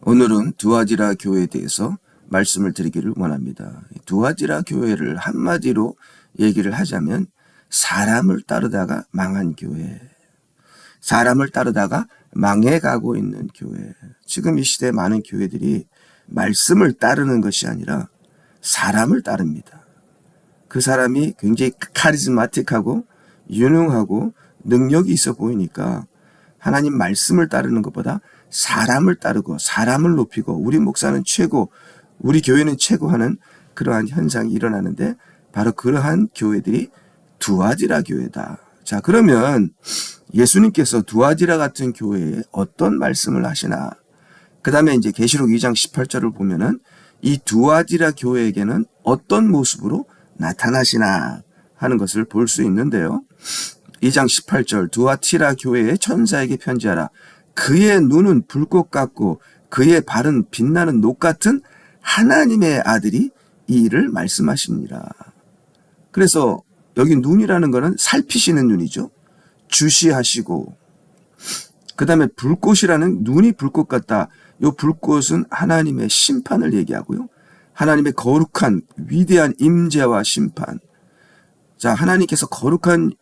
오늘은 두아지라 교회에 대해서 말씀을 드리기를 원합니다. 두아지라 교회를 한마디로 얘기를 하자면 사람을 따르다가 망한 교회, 사람을 따르다가 망해가고 있는 교회. 지금 이 시대에 많은 교회들이 말씀을 따르는 것이 아니라 사람을 따릅니다. 그 사람이 굉장히 카리스마틱하고 유능하고 능력이 있어 보이니까 하나님 말씀을 따르는 것보다 사람을 따르고 사람을 높이고 우리 목사는 최고, 우리 교회는 최고 하는 그러한 현상이 일어나는데 바로 그러한 교회들이 두아지라 교회다. 자, 그러면 예수님께서 두아지라 같은 교회에 어떤 말씀을 하시나? 그 다음에 이제 계시록 2장 18절을 보면은 이 두아지라 교회에게는 어떤 모습으로 나타나시나 하는 것을 볼 수 있는데요. 2장 18절 두아티라 교회의 천사에게 편지하라. 그의 눈은 불꽃 같고 그의 발은 빛나는 녹 같은 하나님의 아들이 이 일을 말씀하시니라. 그래서 여기 눈이라는 거는 살피시는 눈이죠. 주시하시고, 그 다음에 불꽃이라는 눈이 불꽃 같다. 이 불꽃은 하나님의 심판을 얘기하고요. 하나님의 거룩한 위대한 임재와 심판. 자, 하나님께서 거룩한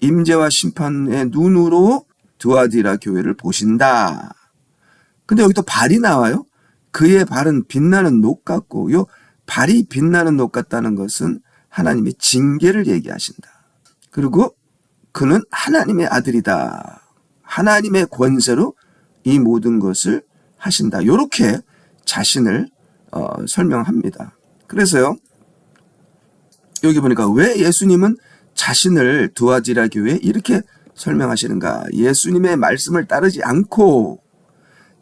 임재와 심판의 눈으로 두아디라 교회를 보신다. 근데 여기 또 발이 나와요. 그의 발은 빛나는 녹 같고, 요 발이 빛나는 녹 같다는 것은 하나님의 징계를 얘기하신다. 그리고 그는 하나님의 아들이다. 하나님의 권세로 이 모든 것을 하신다. 이렇게 자신을 설명합니다. 그래서요, 여기 보니까 왜 예수님은 자신을 두아지라 교회에 이렇게 설명하시는가? 예수님의 말씀을 따르지 않고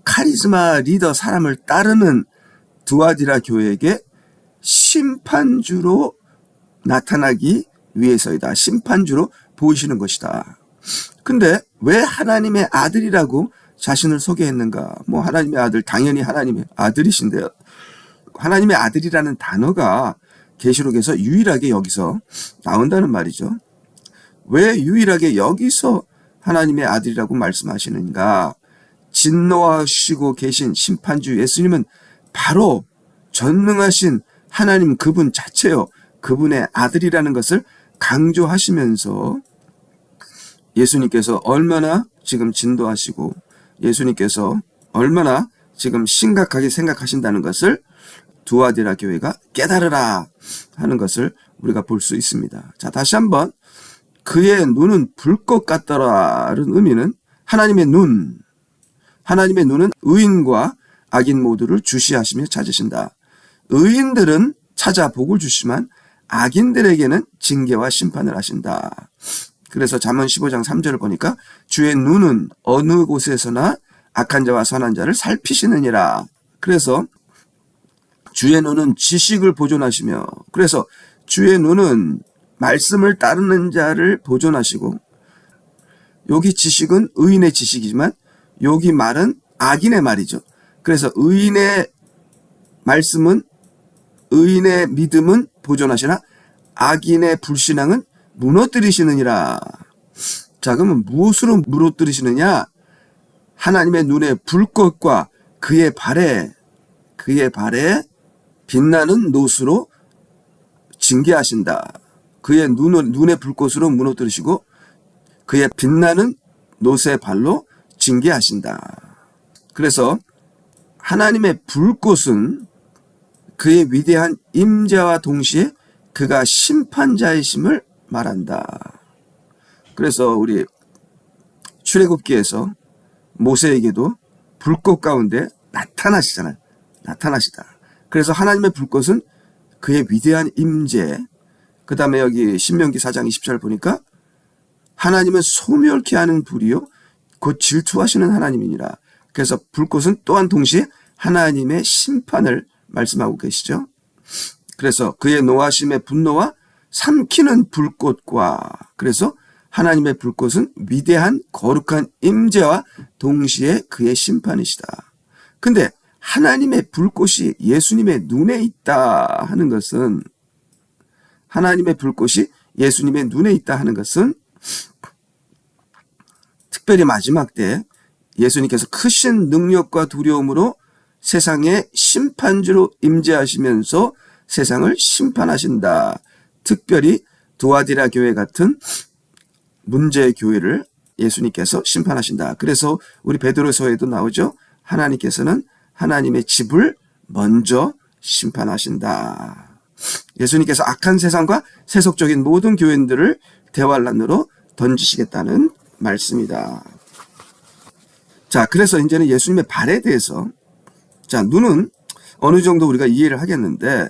카리스마 리더 사람을 따르는 두아지라 교회에게 심판주로 나타나기 위해서이다. 심판주로 보이시는 것이다. 근데 왜 하나님의 아들이라고 자신을 소개했는가? 뭐 하나님의 아들, 당연히 하나님의 아들이신데요. 하나님의 아들이라는 단어가 계시록에서 유일하게 여기서 나온다는 말이죠. 왜 유일하게 여기서 하나님의 아들이라고 말씀하시는가? 진노하시고 계신 심판주 예수님은 바로 전능하신 하나님 그분 자체요. 그분의 아들이라는 것을 강조하시면서 예수님께서 얼마나 지금 진도하시고 예수님께서 얼마나 지금 심각하게 생각하신다는 것을 두아디라 교회가 깨달으라 하는 것을 우리가 볼 수 있습니다. 자, 다시 한번 그의 눈은 불꽃 같더라는 의미는 하나님의 눈은 의인과 악인 모두를 주시하시며 찾으신다. 의인들은 찾아 복을 주시지만 악인들에게는 징계와 심판을 하신다. 그래서 잠언 15장 3절을 보니까 주의 눈은 어느 곳에서나 악한 자와 선한 자를 살피시느니라. 그래서 주의 눈은 지식을 보존하시며, 그래서 주의 눈은 말씀을 따르는 자를 보존하시고, 여기 지식은 의인의 지식이지만 여기 말은 악인의 말이죠. 그래서 의인의 말씀은, 의인의 믿음은 보존하시나 악인의 불신앙은 무너뜨리시느니라. 자, 그러면 무엇으로 무너뜨리시느냐? 하나님의 눈의 불꽃과 그의 발에 빛나는 노수로 징계하신다. 그의 눈의 불꽃으로 무너뜨리시고 그의 빛나는 노새 발로 징계하신다. 그래서 하나님의 불꽃은 그의 위대한 임재와 동시에 그가 심판자이심을 말한다. 그래서 우리 출애굽기에서 모세에게도 불꽃 가운데 나타나시잖아요. 나타나시다. 그래서 하나님의 불꽃은 그의 위대한 임재, 그 다음에 여기 신명기 4장 20절 보니까 하나님은 소멸케 하는 불이요 곧 질투하시는 하나님이니라. 그래서 불꽃은 또한 동시에 하나님의 심판을 말씀하고 계시죠. 그래서 그의 노하심의 분노와 삼키는 불꽃과, 그래서 하나님의 불꽃은 위대한 거룩한 임재와 동시에 그의 심판이시다. 근데 하나님의 불꽃이 예수님의 눈에 있다 하는 것은, 하나님의 불꽃이 예수님의 눈에 있다 하는 것은 특별히 마지막 때 예수님께서 크신 능력과 두려움으로 세상의 심판주로 임재하시면서 세상을 심판하신다. 특별히 두아디라 교회 같은 문제의 교회를 예수님께서 심판하신다. 그래서 우리 베드로서에도 나오죠. 하나님께서는 하나님의 집을 먼저 심판하신다. 예수님께서 악한 세상과 세속적인 모든 교인들을 대환란으로 던지시겠다는 말씀이다. 자, 그래서 이제는 예수님의 발에 대해서, 자, 눈은 어느 정도 우리가 이해를 하겠는데,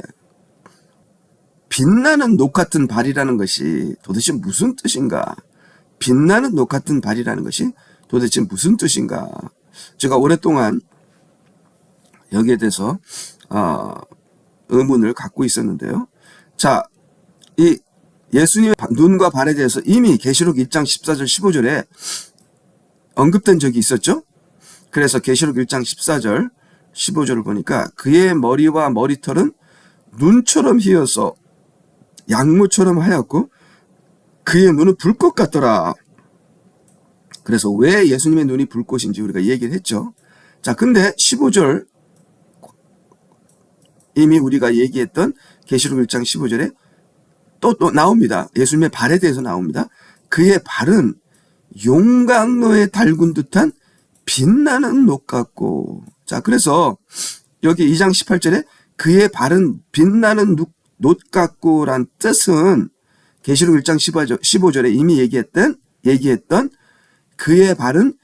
빛나는 녹 같은 발이라는 것이 도대체 무슨 뜻인가? 빛나는 녹 같은 발이라는 것이 도대체 무슨 뜻인가? 제가 오랫동안 여기에 대해서 의문을 갖고 있었는데요. 자, 이 예수님의 눈과 발에 대해서 이미 계시록 1장 14절 15절에 언급된 적이 있었죠. 그래서 계시록 1장 14절 15절을 보니까 그의 머리와 머리털은 눈처럼 희어서 양모처럼 하얗고 그의 눈은 불꽃 같더라. 그래서 왜 예수님의 눈이 불꽃인지 우리가 얘기를 했죠. 자, 근데 15절 이미 우리가 얘기했던 계시록 1장 15절에 또 나옵니다. 예수님의 발에 대해서 나옵니다. 그의 발은 용광로에 달군 듯한 빛나는 녹 같고. 자, 그래서 여기 2장 18절에 그의 발은 빛나는 녹 같고란 뜻은 계시록 1장 15절에 이미 얘기했던 그의 발은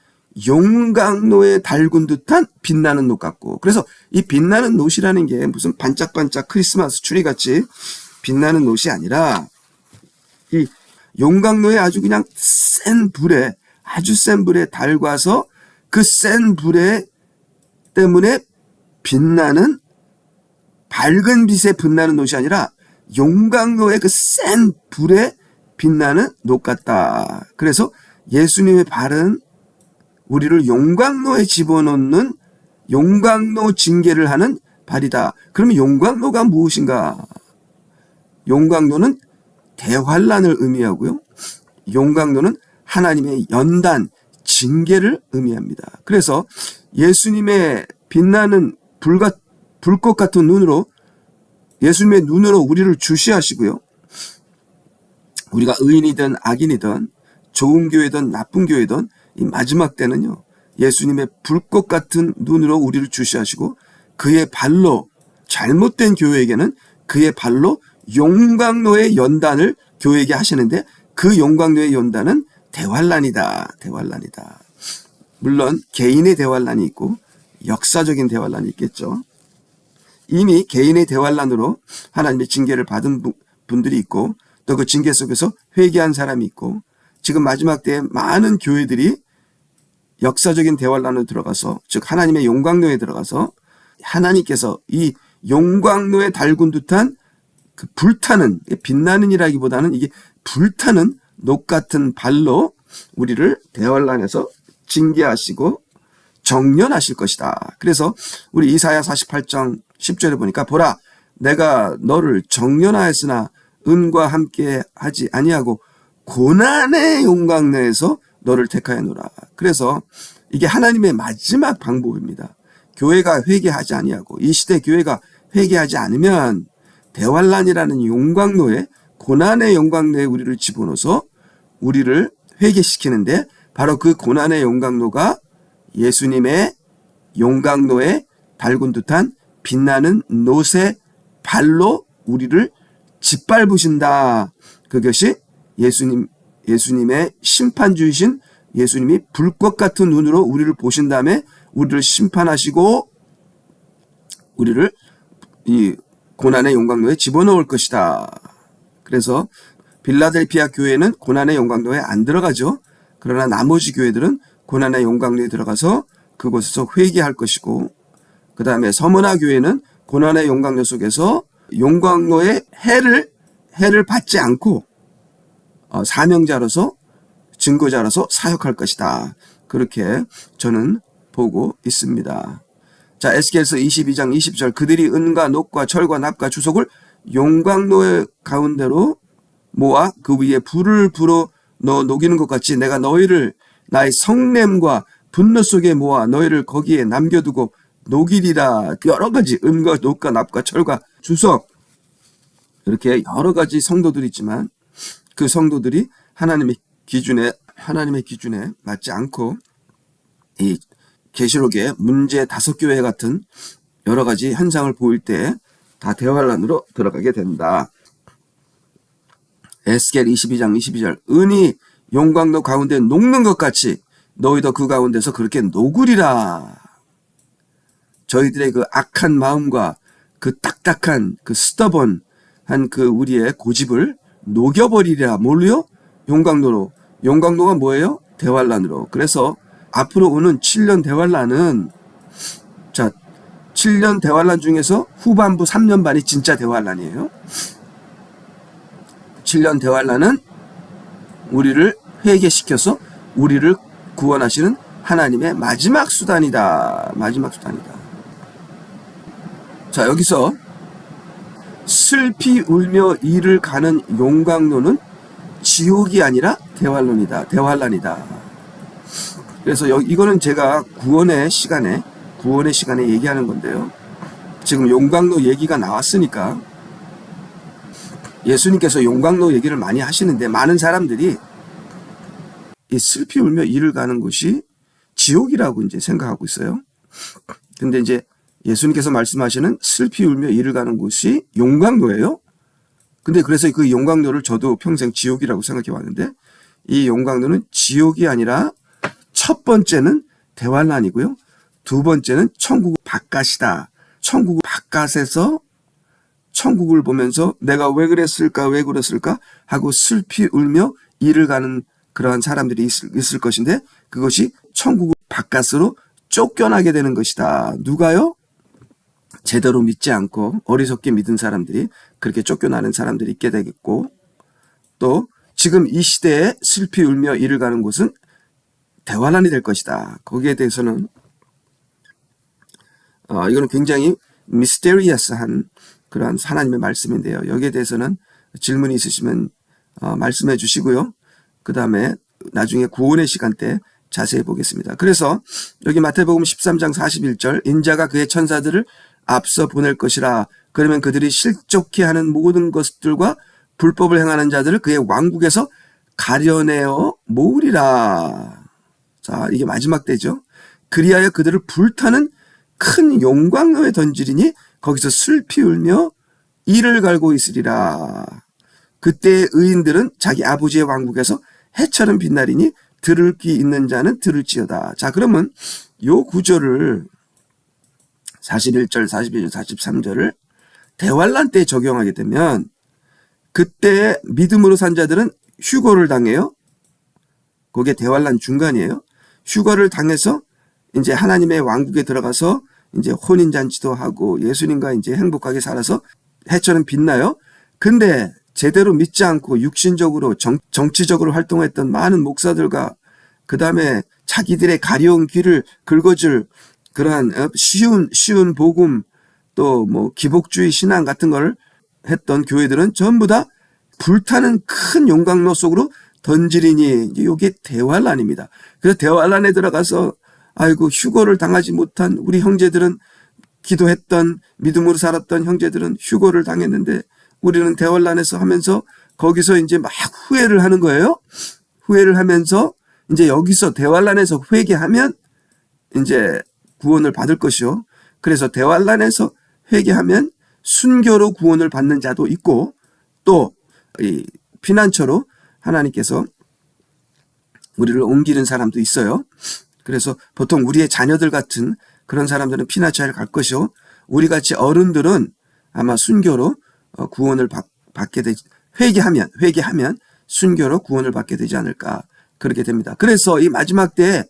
용광로에 달군 듯한 빛나는 녹 같고. 그래서 이 빛나는 녹이라는 게 무슨 반짝반짝 크리스마스 추리같이 빛나는 녹이 아니라 이 용광로에 아주 그냥 아주 센 불에 달궈서 그 센 불에 때문에 빛나는 밝은 빛에 빛나는 녹이 아니라 용광로의 그 센 불에 빛나는 녹 같다. 그래서 예수님의 발은 우리를 용광로에 집어넣는 용광로 징계를 하는 발이다. 그러면 용광로가 무엇인가? 용광로는 대환란을 의미하고요. 용광로는 하나님의 연단, 징계를 의미합니다. 그래서 예수님의 빛나는 불꽃 같은 눈으로, 예수님의 눈으로 우리를 주시하시고요. 우리가 의인이든 악인이든 좋은 교회든 나쁜 교회든 이 마지막 때는요, 예수님의 불꽃 같은 눈으로 우리를 주시하시고 그의 발로, 잘못된 교회에게는 그의 발로 용광로의 연단을 교회에게 하시는데 그 용광로의 연단은 대환란이다. 물론 개인의 대환란이 있고 역사적인 대환란이 있겠죠. 이미 개인의 대환란으로 하나님의 징계를 받은 분들이 있고 또 그 징계 속에서 회개한 사람이 있고, 지금 마지막 때에 많은 교회들이 역사적인 대환란으로 들어가서, 즉 하나님의 용광로에 들어가서 하나님께서 이 용광로에 달군 듯한 그 불타는, 빛나는이라기보다는 이게 불타는 녹 같은 발로 우리를 대환란에서 징계하시고 정련하실 것이다. 그래서 우리 이사야 48장 10절에 보니까 보라, 내가 너를 정련하였으나 은과 함께 하지 아니하고 고난의 용광로에서 너를 택하였노라. 그래서 이게 하나님의 마지막 방법입니다. 교회가 회개하지 아니하고 이 시대 교회가 회개하지 않으면 대환란이라는 용광로에, 고난의 용광로에 우리를 집어넣어서 우리를 회개시키는데, 바로 그 고난의 용광로가 예수님의 용광로에 달군 듯한 빛나는 놋의 발로 우리를 짓밟으신다. 그것이 예수님의 심판주이신 예수님이 불꽃 같은 눈으로 우리를 보신 다음에 우리를 심판하시고 우리를 이 고난의 용광로에 집어넣을 것이다. 그래서 빌라델피아 교회는 고난의 용광로에 안 들어가죠. 그러나 나머지 교회들은 고난의 용광로에 들어가서 그곳에서 회개할 것이고, 그 다음에 서머나 교회는 고난의 용광로 속에서 용광로의 해를 받지 않고 사명자로서, 증거자로서 사역할 것이다. 그렇게 저는 보고 있습니다. 자, 에스겔서 22장 20절, 그들이 은과 녹과 철과 납과 주석을 용광로의 가운데로 모아 그 위에 불을 불어 넣어 녹이는 것 같이 내가 너희를 나의 성냄과 분노 속에 모아 너희를 거기에 남겨두고 녹이리라. 여러 가지 음과 녹과 납과 철과 주석, 이렇게 여러 가지 성도들이 있지만 그 성도들이 하나님의 기준에 맞지 않고 이 계시록의 문제 5교회 같은 여러 가지 현상을 보일 때 다 대환란으로 들어가게 된다. 에스겔 22장 22절 은이 용광로 가운데 녹는 것 같이 너희도 그 가운데서 그렇게 녹으리라. 저희들의 그 악한 마음과 그 딱딱한 그 스터번한 그 우리의 고집을 녹여버리리라. 뭘로요? 용광로로. 용광로가 뭐예요? 대환란으로. 그래서 앞으로 오는 7년 대환란은, 자, 7년 대환란 중에서 후반부 3년 반이 진짜 대환란이에요. 7년 대환란은 우리를 회개시켜서 우리를 구원하시는 하나님의 마지막 수단이다. 마지막 수단이다. 자, 여기서 슬피 울며 이를 가는 용광로는 지옥이 아니라 대환란이다. 그래서 이거는 제가 구원의 시간에 얘기하는 건데요. 지금 용광로 얘기가 나왔으니까 예수님께서 용광로 얘기를 많이 하시는데 많은 사람들이 이 슬피 울며 이를 가는 곳이 지옥이라고 이제 생각하고 있어요. 근데 이제 예수님께서 말씀하시는 슬피 울며 이를 가는 곳이 용광로예요. 근데 그래서 그 용광로를 저도 평생 지옥이라고 생각해 왔는데 이 용광로는 지옥이 아니라 첫 번째는 대환란이고요. 두 번째는 천국 바깥이다. 천국 바깥에서 천국을 보면서 내가 왜 그랬을까 하고 슬피 울며 이를 가는 그러한 사람들이 있을 것인데 그것이 천국 바깥으로 쫓겨나게 되는 것이다. 누가요? 제대로 믿지 않고 어리석게 믿은 사람들이 그렇게 쫓겨나는 사람들이 있게 되겠고, 또 지금 이 시대에 슬피 울며 이를 가는 곳은 대환란이 될 것이다. 거기에 대해서는 이거는 굉장히 미스테리어스한 그러한 하나님의 말씀인데요. 여기에 대해서는 질문이 있으시면 말씀해 주시고요. 그 다음에 나중에 구원의 시간 때 자세히 보겠습니다. 그래서 여기 마태복음 13장 41절 인자가 그의 천사들을 앞서 보낼 것이라. 그러면 그들이 실족케 하는 모든 것들과 불법을 행하는 자들을 그의 왕국에서 가려내어 모으리라. 자, 이게 마지막 때죠. 그리하여 그들을 불타는 큰 용광로에 던지리니 거기서 슬피 울며 이를 갈고 있으리라. 그때 의인들은 자기 아버지의 왕국에서 해처럼 빛나리니 들을 귀 있는 자는 들을지어다. 자, 그러면 요 구절을 41절, 42절, 43절을 대환란 때 적용하게 되면 그때 믿음으로 산 자들은 휴거를 당해요. 그게 대환란 중간이에요. 휴거를 당해서 이제 하나님의 왕국에 들어가서 이제 혼인잔치도 하고 예수님과 이제 행복하게 살아서 해처럼 빛나요. 근데 제대로 믿지 않고 육신적으로 정치적으로 활동했던 많은 목사들과 그 다음에 자기들의 가려운 귀를 긁어줄 그러한 쉬운 복음 또 뭐 기복주의 신앙 같은 걸 했던 교회들은 전부 다 불타는 큰 용광로 속으로 던지리니 이게 대환란입니다. 그래서 대환란에 들어가서 아이고 휴거를 당하지 못한 우리 형제들은 기도했던 믿음으로 살았던 형제들은 휴거를 당했는데 우리는 대환란에서 하면서 거기서 이제 막 후회를 하는 거예요. 후회를 하면서 이제 여기서 대환란에서 회개하면 이제 구원을 받을 것이요. 그래서 대환란에서 회개하면 순교로 구원을 받는 자도 있고 또 이 피난처로 하나님께서 우리를 옮기는 사람도 있어요. 그래서 보통 우리의 자녀들 같은 그런 사람들은 피난처에 갈 것이요. 우리같이 어른들은 아마 순교로 구원을 받게 되지, 회개하면 순교로 구원을 받게 되지 않을까 그렇게 됩니다. 그래서 이 마지막 때에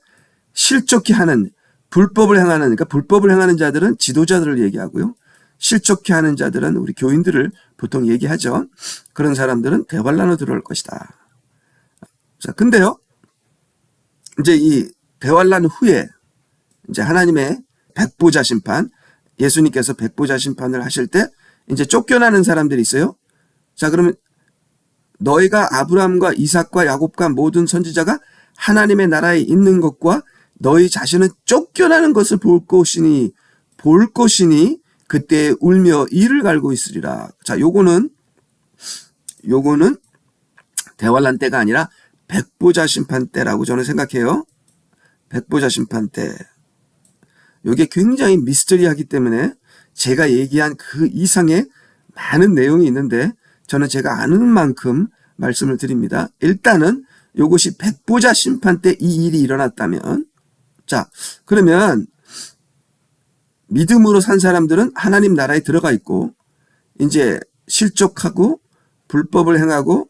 실족케 하는 불법을 행하는 자들은 지도자들을 얘기하고요. 실족케 하는 자들은 우리 교인들을 보통 얘기하죠. 그런 사람들은 대환란으로 들어올 것이다. 자, 근데요. 이제 이 대환란 후에 이제 하나님의 백보자 심판, 예수님께서 백보자 심판을 하실 때 이제 쫓겨나는 사람들이 있어요. 자, 그러면 너희가 아브라함과 이삭과 야곱과 모든 선지자가 하나님의 나라에 있는 것과 너희 자신은 쫓겨나는 것을 볼 것이니 볼 것이니 그때 울며 이를 갈고 있으리라. 자, 요거는 대환란 때가 아니라 백보자 심판 때라고 저는 생각해요. 백보자 심판 때. 요게 굉장히 미스터리하기 때문에 제가 얘기한 그 이상의 많은 내용이 있는데 저는 제가 아는 만큼 말씀을 드립니다. 일단은 요것이 백보자 심판 때 이 일이 일어났다면, 자, 그러면 믿음으로 산 사람들은 하나님 나라에 들어가 있고 이제 실족하고 불법을 행하고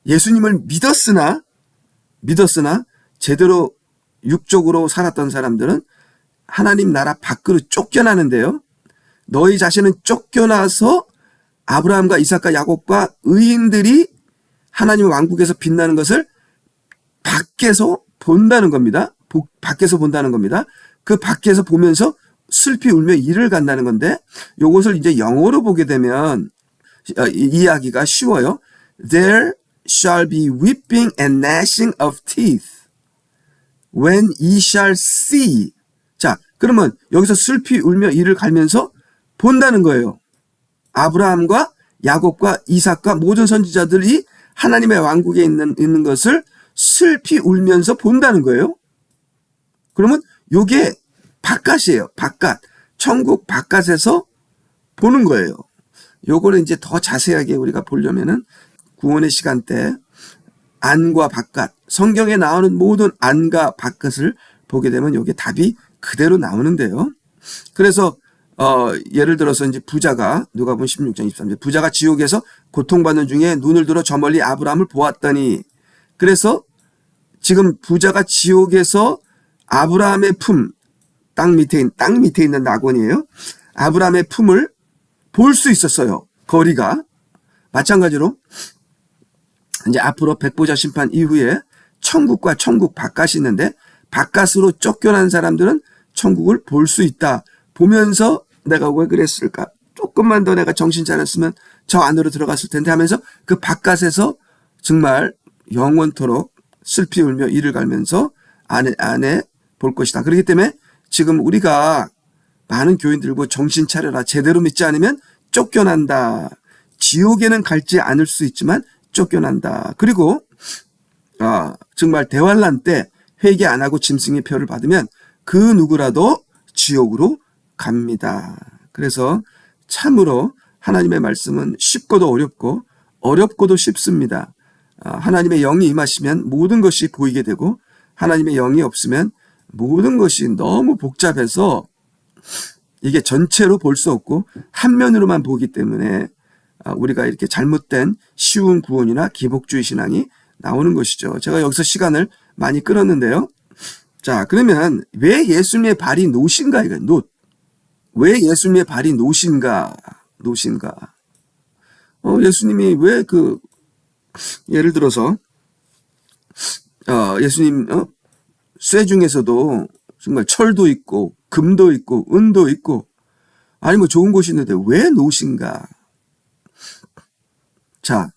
예수님을 믿었으나 제대로 육적으로 살았던 사람들은 하나님 나라 밖으로 쫓겨나는데요. 너희 자신은 쫓겨나서 아브라함과 이삭과 야곱과 의인들이 하나님의 왕국에서 빛나는 것을 밖에서 본다는 겁니다. 밖에서 본다는 겁니다. 그 밖에서 보면서 슬피 울며 이를 간다는 건데, 요것을 이제 영어로 보게 되면 이해하기가 쉬워요. There shall be weeping and gnashing of teeth when ye shall see. 자, 그러면 여기서 슬피 울며 이를 갈면서 본다는 거예요. 아브라함과 야곱과 이삭과 모든 선지자들이 하나님의 왕국에 있는 것을 슬피 울면서 본다는 거예요. 그러면 요게 바깥이에요. 바깥. 천국 바깥에서 보는 거예요. 요거를 이제 더 자세하게 우리가 보려면은 구원의 시간 때 안과 바깥, 성경에 나오는 모든 안과 바깥을 보게 되면 요게 답이 그대로 나오는데요. 그래서 예를 들어서 이제 부자가 누가복음 16장 23절 부자가 지옥에서 고통받는 중에 눈을 들어 저 멀리 아브라함을 보았더니, 그래서 지금 부자가 지옥에서 아브라함의 품, 땅 밑에 있는 낙원이에요. 아브라함의 품을 볼 수 있었어요. 거리가. 마찬가지로 이제 앞으로 백보자 심판 이후에 천국과 천국 바깥이 있는데 바깥으로 쫓겨난 사람들은 천국을 볼 수 있다. 보면서 내가 왜 그랬을까? 조금만 더 내가 정신 차렸으면 저 안으로 들어갔을 텐데 하면서 그 바깥에서 정말 영원토록 슬피 울며 이를 갈면서 안에 볼 것이다. 그렇기 때문에 지금 우리가 많은 교인들고 정신 차려라. 제대로 믿지 않으면 쫓겨난다. 지옥에는 갈지 않을 수 있지만 쫓겨난다. 그리고 정말 대환란 때 회개 안 하고 짐승의 표를 받으면 그 누구라도 지옥으로 갑니다. 그래서 참으로 하나님의 말씀은 쉽고도 어렵고 어렵고도 쉽습니다. 하나님의 영이 임하시면 모든 것이 보이게 되고 하나님의 영이 없으면 모든 것이 너무 복잡해서 이게 전체로 볼 수 없고 한 면으로만 보기 때문에 우리가 이렇게 잘못된 쉬운 구원이나 기복주의 신앙이 나오는 것이죠. 제가 여기서 시간을 많이 끌었는데요. 자, 그러면 왜 예수님의 발이 노신가? 이거 노. 왜 예수님의 발이 노신가? 예수님이 왜 예를 들어서 예수님 쇠 중에서도 정말 철도 있고 금도 있고 은도 있고 아니 뭐 좋은 곳이 있는데 왜 노신가? 자,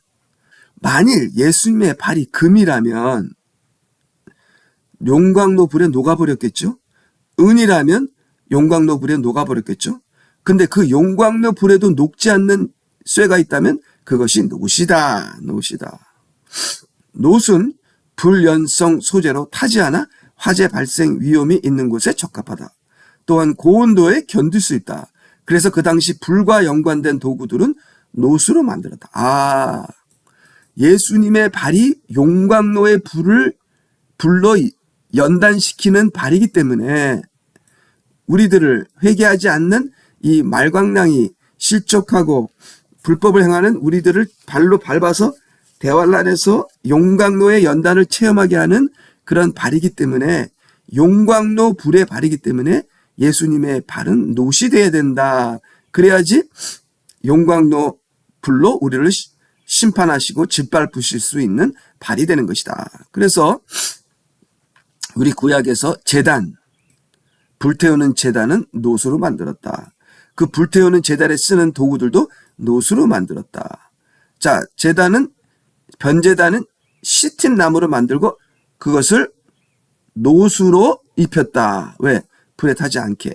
만일 예수님의 발이 금이라면 용광로 불에 녹아버렸겠죠? 은이라면 용광로 불에 녹아버렸겠죠? 근데 그 용광로 불에도 녹지 않는 쇠가 있다면 그것이 노시다. 노은 불연성 소재로 타지 않아 화재 발생 위험이 있는 곳에 적합하다. 또한 고온도에 견딜 수 있다. 그래서 그 당시 불과 연관된 도구들은 노수로 만들었다. 예수님의 발이 용광로의 불로 연단시키는 발이기 때문에 우리들을 회개하지 않는 이 말광량이 실족하고 불법을 행하는 우리들을 발로 밟아서 대환란에서 용광로의 연단을 체험하게 하는 그런 발이기 때문에 용광로 불의 발이기 때문에 예수님의 발은 노시 돼야 된다. 그래야지 용광로 불로 우리를 심판하시고 짓밟으실 수 있는 발이 되는 것이다. 그래서 우리 구약에서 불태우는 제단은 노수로 만들었다. 그 불태우는 제단에 쓰는 도구들도 노수로 만들었다. 자, 변제단은 시틴 나무로 만들고 그것을 노수로 입혔다. 왜? 불에 타지 않게.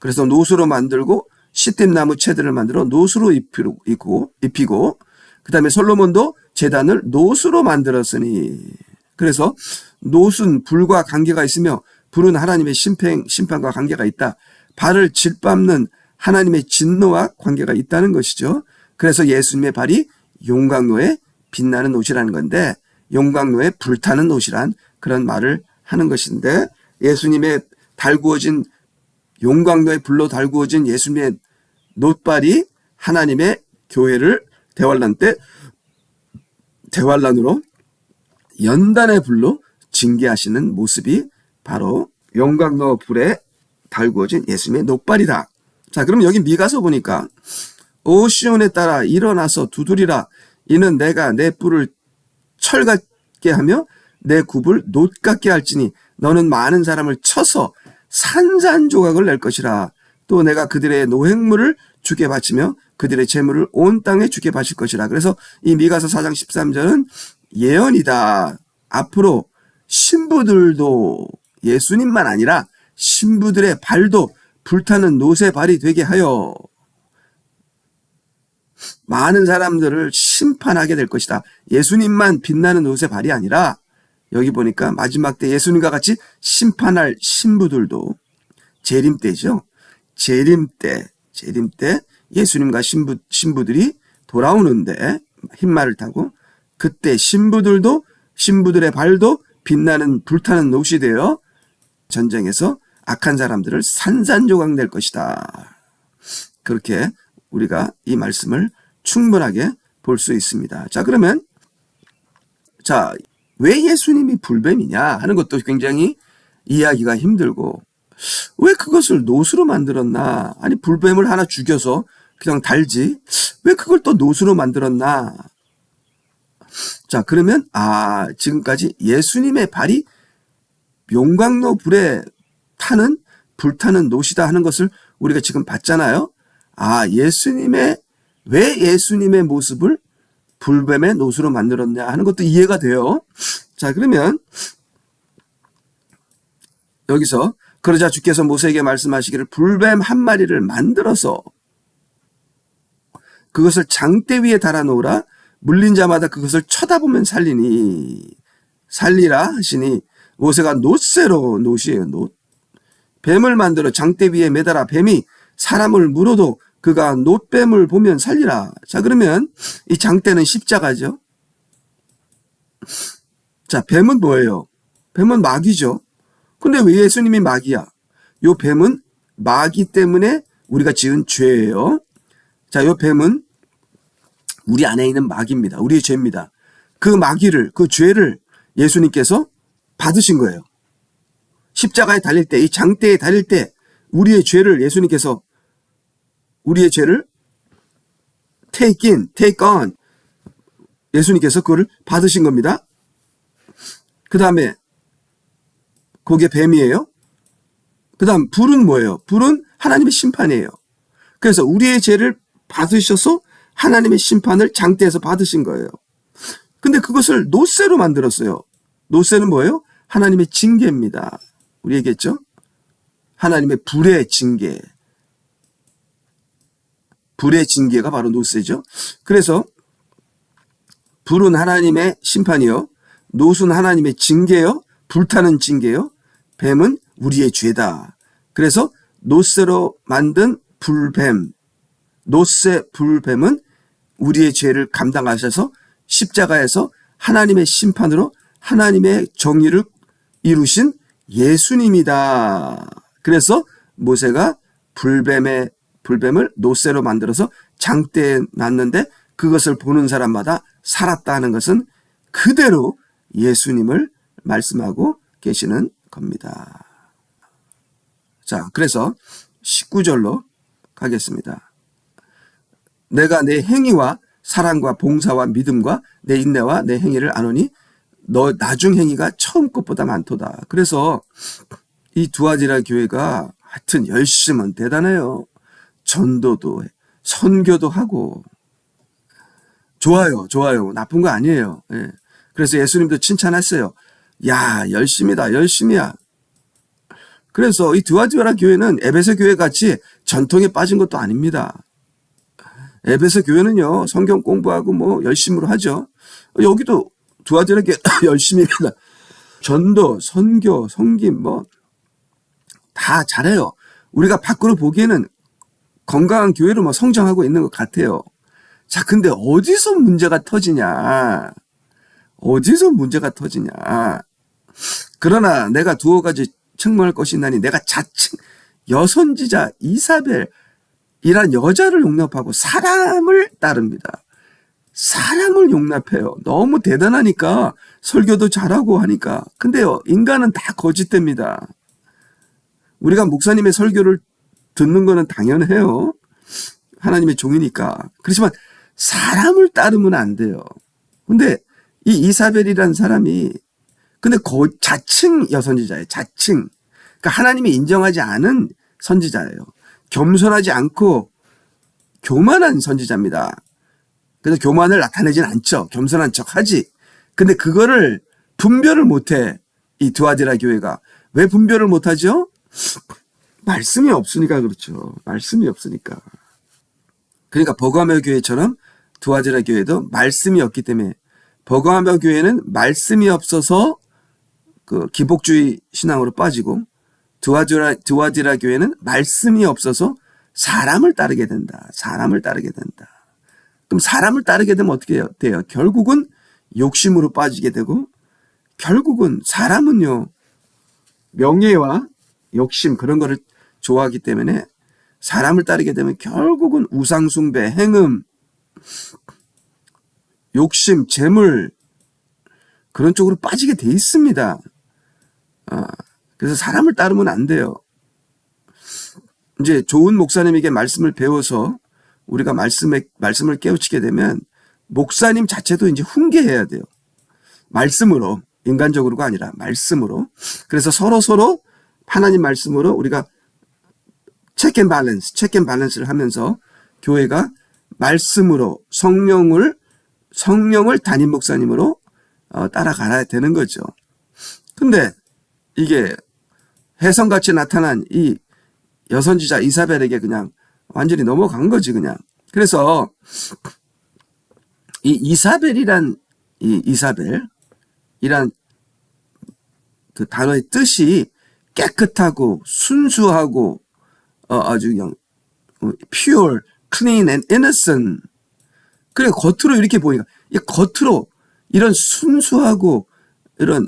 그래서 노수로 만들고 시띠나무 채들을 만들어 노수로 입히고 그 다음에 솔로몬도 제단을 노수로 만들었으니. 그래서 노수는 불과 관계가 있으며 불은 하나님의 심판과 관계가 있다. 발을 짓밟는 하나님의 진노와 관계가 있다는 것이죠. 그래서 예수님의 발이 용광로에 빛나는 옷이라는 건데, 용광로에 불타는 옷이란 그런 말을 하는 것인데, 예수님의 달구어진 용광로에 불로 달구어진 예수님의 놋발이 하나님의 교회를 대환란으로 연단의 불로 징계하시는 모습이 바로 용광로 불에 달구어진 예수님의 놋발이다. 자, 그럼 여기 미가서 보니까 오 시온에 따라 일어나서 두드리라. 이는 내가 내 뿔을 철 같게 하며 내 굽을 놋 같게 할지니 너는 많은 사람을 쳐서 산산조각을 낼 것이라. 또 내가 그들의 노획물을 주게 바치며 그들의 재물을 온 땅에 주게 바칠 것이라. 그래서 이 미가서 4장 13절은 예언이다. 앞으로 신부들도 예수님만 아니라 신부들의 발도 불타는 놋의 발이 되게 하여 많은 사람들을 심판하게 될 것이다. 예수님만 빛나는 놋의 발이 아니라 여기 보니까 마지막 때 예수님과 같이 심판할 신부들도 재림때죠. 재림 때 예수님과 신부들이 돌아오는데 흰말을 타고 그때 신부들의 발도 빛나는 불타는 놋이 되어 전쟁에서 악한 사람들을 산산조각 낼 것이다. 그렇게 우리가 이 말씀을 충분하게 볼 수 있습니다. 자, 그러면 왜 예수님이 불뱀이냐 하는 것도 굉장히 이해하기가 힘들고, 왜 그것을 놋으로 만들었나? 아니, 불뱀을 하나 죽여서 그냥 달지 왜 그걸 또 놋으로 만들었나? 자, 그러면 지금까지 예수님의 발이 용광로 불에 불타는 놋이다 하는 것을 우리가 지금 봤잖아요. 왜 예수님의 모습을 불뱀의 놋으로 만들었냐 하는 것도 이해가 돼요. 자, 그러면 여기서 그러자 주께서 모세에게 말씀하시기를 불뱀 한 마리를 만들어서 그것을 장대 위에 달아놓으라. 물린 자마다 그것을 쳐다보면 살리라 하시니 모세가 놋이에요. 놋. 뱀을 만들어 장대 위에 매달아 뱀이 사람을 물어도 그가 놋뱀을 보면 살리라. 자, 그러면 이 장대는 십자가죠. 자, 뱀은 뭐예요? 뱀은 마귀죠. 근데 왜 예수님이 마귀야? 요 뱀은 마귀 때문에 우리가 지은 죄예요. 자, 요 뱀은 우리 안에 있는 마귀입니다. 우리의 죄입니다. 그 죄를 예수님께서 받으신 거예요. 십자가에 달릴 때, 이 장대에 달릴 때 우리의 죄를 take on 예수님께서 그거를 받으신 겁니다. 그 다음에 그게 뱀이에요. 그 다음 불은 뭐예요? 불은 하나님의 심판이에요. 그래서 우리의 죄를 받으셔서 하나님의 심판을 장대에서 받으신 거예요. 근데 그것을 놋새로 만들었어요. 놋새는 뭐예요? 하나님의 징계입니다. 우리 얘기했죠? 하나님의 불의 징계. 불의 징계가 바로 놋새죠. 그래서 불은 하나님의 심판이요. 놋은 하나님의 징계요. 불타는 징계요. 뱀은 우리의 죄다. 그래서 놋새로 만든 놋새 불뱀은 우리의 죄를 감당하셔서 십자가에서 하나님의 심판으로 하나님의 정의를 이루신 예수님이다. 그래서 모세가 불뱀을 놋새로 만들어서 장대에 놨는데 그것을 보는 사람마다 살았다 하는 것은 그대로 예수님을 말씀하고 계시는 겁니다. 자, 그래서 19절로 가겠습니다. 내가 내 행위와 사랑과 봉사와 믿음과 내 인내와 내 행위를 아노니 너 나중 행위가 처음 것보다 많도다. 그래서 이 두아디라 교회가 하여튼 열심은 대단해요. 전도도 선교도 하고 좋아요. 나쁜 거 아니에요. 예. 그래서 예수님도 칭찬했어요. 야, 열심이다. 열심이야. 그래서 이 드와디라 교회는 에베소 교회 같이 전통에 빠진 것도 아닙니다. 에베소 교회는요, 성경 공부하고 뭐 열심으로 하죠. 여기도 드와디라 교회 열심히입니다. 전도, 선교, 섬김 뭐 다 잘해요. 우리가 밖으로 보기에는 건강한 교회로 뭐 성장하고 있는 것 같아요. 자, 근데 어디서 문제가 터지냐? 어디서 문제가 터지냐? 그러나 내가 두어 가지 책망할 것이 있나니 내가 자칭 여선지자 이사벨이란 여자를 용납하고 사람을 따릅니다. 사람을 용납해요. 너무 대단하니까 설교도 잘하고 하니까. 근데요, 인간은 다 거짓됩니다. 우리가 목사님의 설교를 듣는 거는 당연해요. 하나님의 종이니까. 그렇지만 사람을 따르면 안 돼요. 근데 이 이사벨이라는 사람이 근데 자칭 여선지자예요. 자칭. 그러니까 하나님이 인정하지 않은 선지자예요. 겸손하지 않고 교만한 선지자입니다. 그래서 교만을 나타내진 않죠. 겸손한 척하지. 근데 그거를 분별을 못해. 이 드와디라 교회가. 왜 분별을 못하죠? 말씀이 없으니까 그렇죠. 말씀이 없으니까. 그러니까 버가모 교회처럼 드와디라 교회도 말씀이 없기 때문에 버가모 교회는 말씀이 없어서 그 기복주의 신앙으로 빠지고 드와디라 교회는 말씀이 없어서 사람을 따르게 된다. 사람을 따르게 된다. 그럼 사람을 따르게 되면 어떻게 돼요? 결국은 욕심으로 빠지게 되고 결국은 사람은요. 명예와 욕심 그런 거를 좋아하기 때문에 사람을 따르게 되면 결국은 우상숭배, 행음, 욕심, 재물 그런 쪽으로 빠지게 돼 있습니다. 그래서 사람을 따르면 안 돼요. 이제 좋은 목사님에게 말씀을 배워서 우리가 말씀을 깨우치게 되면 목사님 자체도 이제 훈계해야 돼요. 말씀으로, 인간적으로가 아니라 말씀으로. 그래서 서로 하나님 말씀으로 우리가 체크 앤 밸런스를 하면서 교회가 말씀으로 성령을 담임 목사님으로 따라가야 되는 거죠. 근데 이게 혜성같이 나타난 이 여선지자 이사벨에게 그냥 완전히 넘어간 거지 그냥. 그래서 이 이사벨이란 그 단어의 뜻이 깨끗하고 순수하고 아주 그냥 pure, clean and innocent. 그래 겉으로 이렇게 보니까 겉으로 이런 순수하고 이런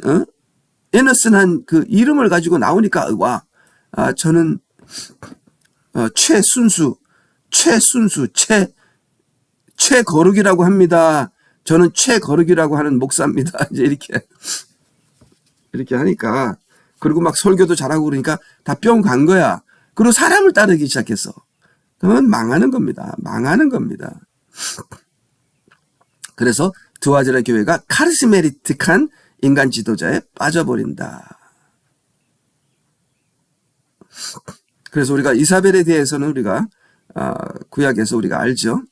innocent한 그 이름을 가지고 나오니까 저는 최거룩이라고 합니다. 저는 최거룩이라고 하는 목사입니다. 이제 이렇게 하니까 그리고 막 설교도 잘하고 그러니까 다 뿅 간 거야. 그리고 사람을 따르기 시작했어. 그러면 망하는 겁니다. 망하는 겁니다. 그래서 드와디라 교회가 카리스메틱한 인간 지도자에 빠져버린다. 그래서 우리가 이사벨에 대해서는 우리가 구약에서 우리가 알죠.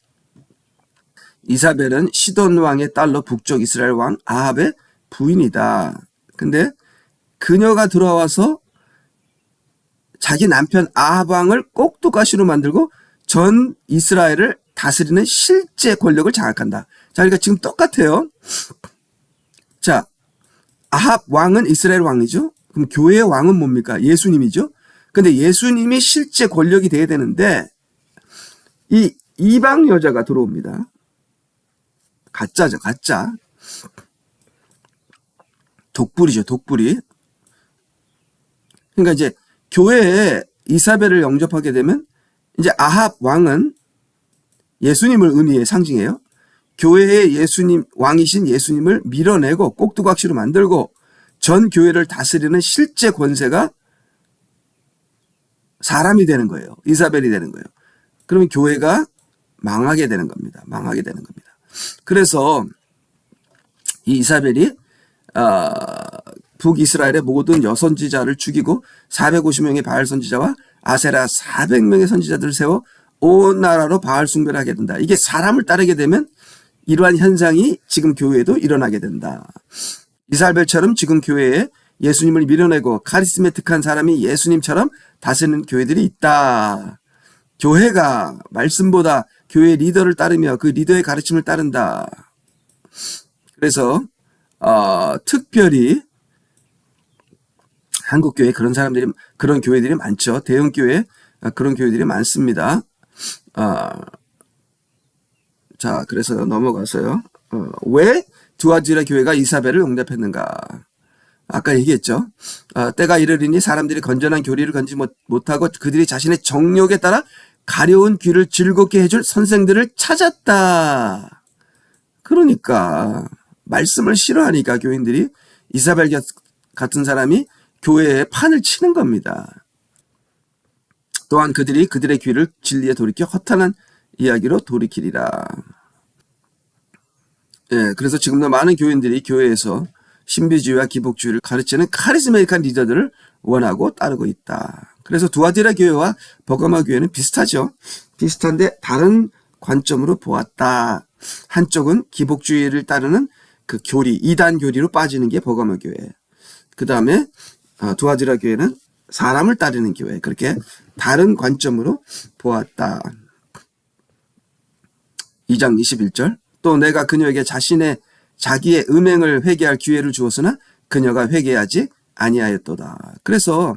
이사벨은 시돈 왕의 딸로 북쪽 이스라엘 왕 아합의 부인이다. 근데 그녀가 들어와서 자기 남편 아합 왕을 꼭두가시로 만들고 전 이스라엘을 다스리는 실제 권력을 장악한다. 자, 그러니까 지금 똑같아요. 자, 아합 왕은 이스라엘 왕이죠. 그럼 교회의 왕은 뭡니까? 예수님이죠. 근데 예수님이 실제 권력이 돼야 되는데 이 이방 여자가 들어옵니다. 가짜죠, 가짜. 독불이죠, 독불이. 그러니까 이제 교회에 이사벨을 영접하게 되면 이제 아합 왕은 예수님을 의미해 상징해요. 교회의 예수님, 왕이신 예수님을 밀어내고 꼭두각시로 만들고 전 교회를 다스리는 실제 권세가 사람이 되는 거예요. 이사벨이 되는 거예요. 그러면 교회가 망하게 되는 겁니다. 망하게 되는 겁니다. 그래서 이 이사벨이 북이스라엘의 모든 여선지자를 죽이고 450명의 바알 선지자와 아세라 400명의 선지자들을 세워 온 나라로 바알 숭배를 하게 된다. 이게 사람을 따르게 되면 이러한 현상이 지금 교회에도 일어나게 된다. 이사벨처럼 지금 교회에 예수님을 밀어내고 카리스마틱한 사람이 예수님처럼 다스리는 교회들이 있다. 교회가 말씀보다 교회 리더를 따르며 그 리더의 가르침을 따른다. 그래서 특별히 한국 교회 그런 교회들이 많죠. 대형 교회 그런 교회들이 많습니다. 자, 그래서 넘어가서요. 왜 두아지라 교회가 이사벨을 응답했는가? 아까 얘기했죠. 때가 이르리니 사람들이 건전한 교리를 건지 못하고 그들이 자신의 정욕에 따라 가려운 귀를 즐겁게 해줄 선생들을 찾았다. 그러니까 말씀을 싫어하니까 교인들이 이사벨 같은 사람이 교회에 판을 치는 겁니다. 또한 그들이 그들의 귀를 진리에 돌이켜 허탄한 이야기로 돌이키리라. 예, 그래서 지금도 많은 교인들이 교회에서 신비주의와 기복주의를 가르치는 카리스마틱한 리더들을 원하고 따르고 있다. 그래서 두아디라 교회와 버가마 교회는 비슷하죠. 비슷한데 다른 관점으로 보았다. 한쪽은 기복주의를 따르는 그 교리, 이단 교리로 빠지는 게 버가마 교회. 그 다음에 두아디라 교회는 사람을 따르는 교회. 그렇게 다른 관점으로 보았다. 2장 21절. 또 내가 그녀에게 자기의 음행을 회개할 기회를 주었으나 그녀가 회개하지 아니하였도다. 그래서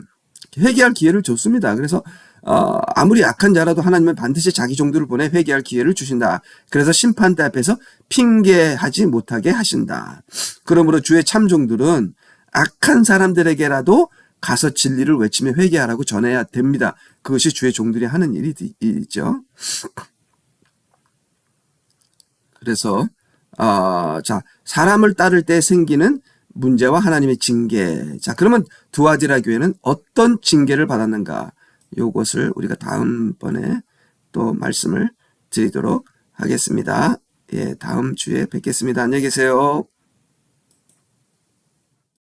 회개할 기회를 줬습니다. 그래서 아무리 악한 자라도 하나님은 반드시 자기 종들을 보내 회개할 기회를 주신다. 그래서 심판대 앞에서 핑계하지 못하게 하신다. 그러므로 주의 참종들은 악한 사람들에게라도 가서 진리를 외치며 회개하라고 전해야 됩니다. 그것이 주의 종들이 하는 일이죠. 그래서 자, 사람을 따를 때 생기는 문제와 하나님의 징계. 자, 그러면 두아디라 교회는 어떤 징계를 받았는가? 요것을 우리가 다음번에 또 말씀을 드리도록 하겠습니다. 예, 다음 주에 뵙겠습니다. 안녕히 계세요.